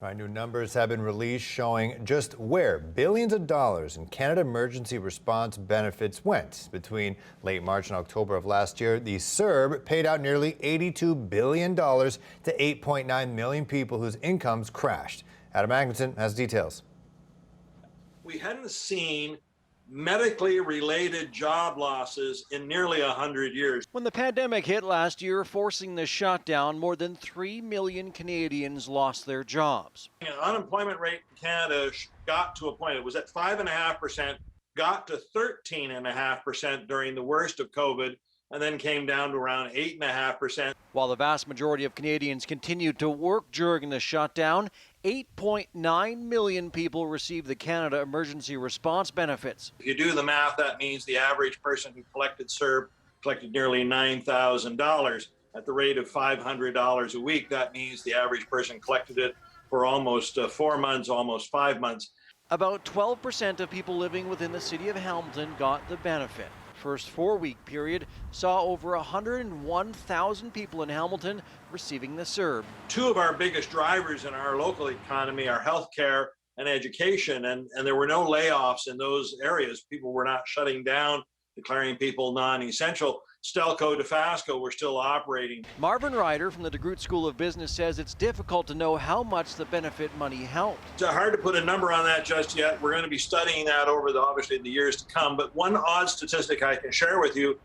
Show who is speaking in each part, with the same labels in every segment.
Speaker 1: Right, new numbers have been released showing just where billions of dollars in Canada emergency response benefits went. Between late March and October of last year, the CERB paid out nearly $82 billion to 8.9 million people whose incomes crashed. Adam Atkinson has details.
Speaker 2: We hadn't seen medically related job losses in nearly 100 years.
Speaker 3: When the pandemic hit last year, forcing the shutdown, more than 3 million Canadians lost their jobs.
Speaker 2: The unemployment rate in Canada got to a point, it was at 5.5%, got to 13.5% during the worst of COVID, and then came down to around 8.5%.
Speaker 3: While the vast majority of Canadians continued to work during the shutdown, 8.9 million people received the Canada Emergency Response benefits.
Speaker 2: If you do the math, that means the average person who collected CERB collected nearly $9,000 at the rate of $500 a week. That means the average person collected it for almost 4 months, almost 5 months.
Speaker 3: About 12% of people living within the city of Hamilton got the benefit. First 4-week period saw over 101,000 people in Hamilton receiving the CERB.
Speaker 2: Two of our biggest drivers in our local economy are healthcare and education, and there were no layoffs in those areas. People were not shutting down, declaring people non-essential. Stelco, DeFasco were still operating.
Speaker 3: Marvin Ryder from the DeGroote School of Business says it's difficult to know how much the benefit money helped.
Speaker 2: It's hard to put a number on that just yet. We're going to be studying that over obviously the years to come. But one odd statistic I can share with you,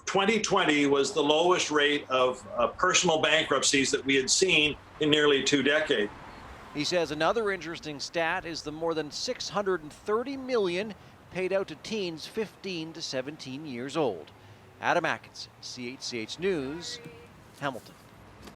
Speaker 2: 2020 was the lowest rate of personal bankruptcies that we had seen in nearly 2 decades.
Speaker 3: He says another interesting stat is the more than $630 million paid out to teens 15 to 17 years old. Adam Atkinson, CHCH News, Hamilton.